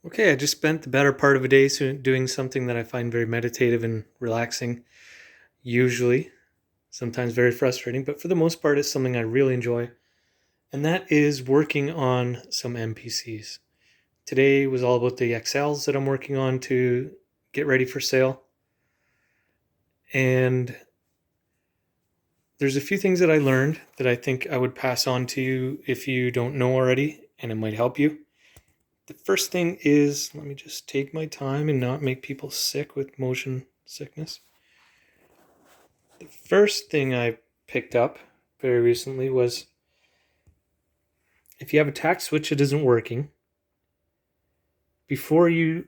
Okay, I just spent the better part of a day doing something that I find very meditative and relaxing, usually, sometimes very frustrating, but for the most part, it's something I really enjoy, and that is working on some MPCs. Today was all about the XLs that I'm working on to get ready for sale, and there's a few things that I learned that I think I would pass on to you if you don't know already, and it might help you. The first thing is, let me just take my time and not make people sick with motion sickness. The first thing I picked up very recently was if you have a tact switch that isn't working, before you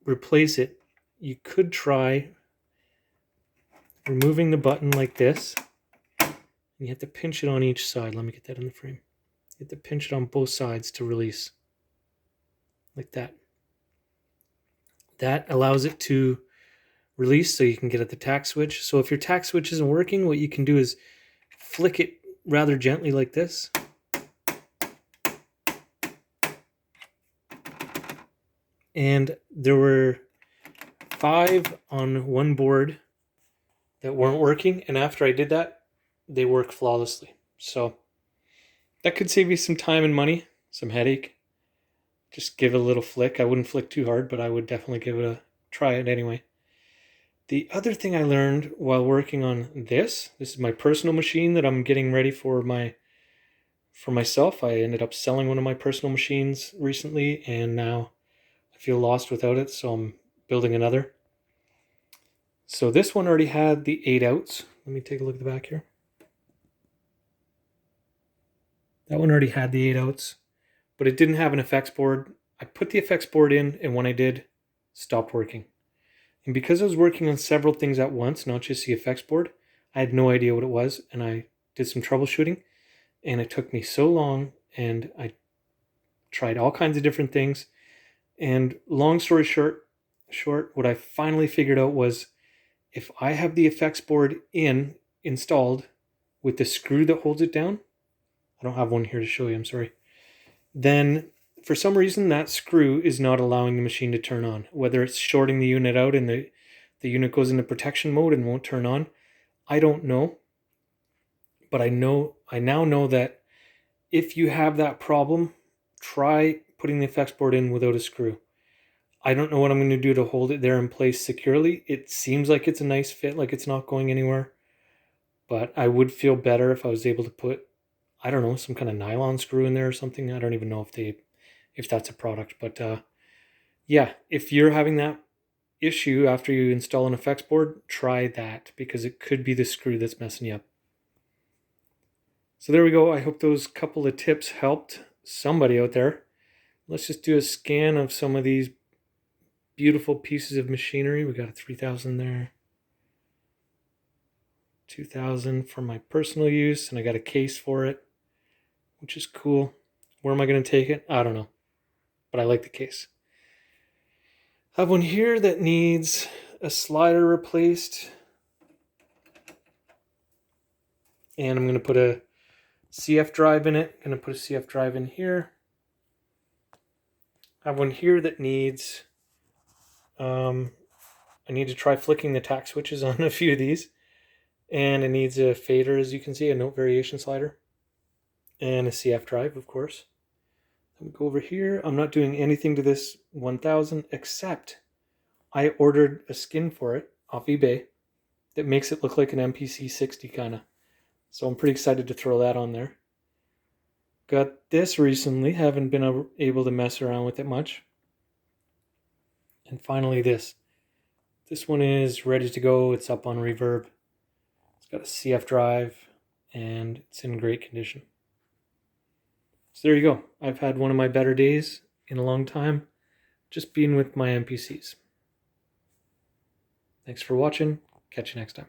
replace it, you could try removing the button like this. You have to pinch it on each side. Let me get that in the frame. You have to pinch it on both sides to release, like that. That allows it to release so you can get at the tact switch. So if your tact switch isn't working, what you can do is flick it rather gently like this. And there were 5 on one board that weren't working, and after I did that, they work flawlessly. So that could save you some time and money, some headache. Just give it a little flick. I wouldn't flick too hard, but I would definitely give it a try it anyway. The other thing I learned while working on this is my personal machine that I'm getting ready for myself. I ended up selling one of my personal machines recently, and now I feel lost without it, so I'm building another. So this one already had the 8 outs. Let me take a look at the back here. That one already had the 8 outs, but it didn't have an effects board. I put the effects board in, and when I did, it stopped working. And because I was working on several things at once, not just the effects board, I had no idea what it was, and I did some troubleshooting, and it took me so long, and I tried all kinds of different things. And long story short, what I finally figured out was if I have the effects board installed with the screw that holds it down, I don't have one here to show you, I'm sorry, then for some reason that screw is not allowing the machine to turn on. Whether it's shorting the unit out and the unit goes into protection mode and won't turn on, I don't know. But I now know that if you have that problem, try putting the effects board in without a screw. I don't know what I'm going to do to hold it there in place securely. It seems like it's a nice fit, like it's not going anywhere. But I would feel better if I was able to put, I don't know, some kind of nylon screw in there or something. I don't even know if that's a product. But yeah, if you're having that issue after you install an effects board, try that because it could be the screw that's messing you up. So there we go. I hope those couple of tips helped somebody out there. Let's just do a scan of some of these beautiful pieces of machinery. We got a 3000 there, 2000 for my personal use, and I got a case for it, which is cool. Where am I going to take it? I don't know, but I like the case. I have one here that needs a slider replaced, and I'm going to put a CF drive in it. I'm going to put a CF drive in here. I have one here that needs I need to try flicking the tact switches on a few of these. And it needs a fader, as you can see, a note variation slider. And a CF drive, of course. Let me go over here. I'm not doing anything to this 1000 except I ordered a skin for it off eBay that makes it look like an MPC 60 kind of. So I'm pretty excited to throw that on there. Got this recently. Haven't been able to mess around with it much. And finally this. This one is ready to go. It's up on reverb. It's got a CF drive and it's in great condition. So there you go. I've had one of my better days in a long time just being with my MPCs. Thanks for watching. Catch you next time.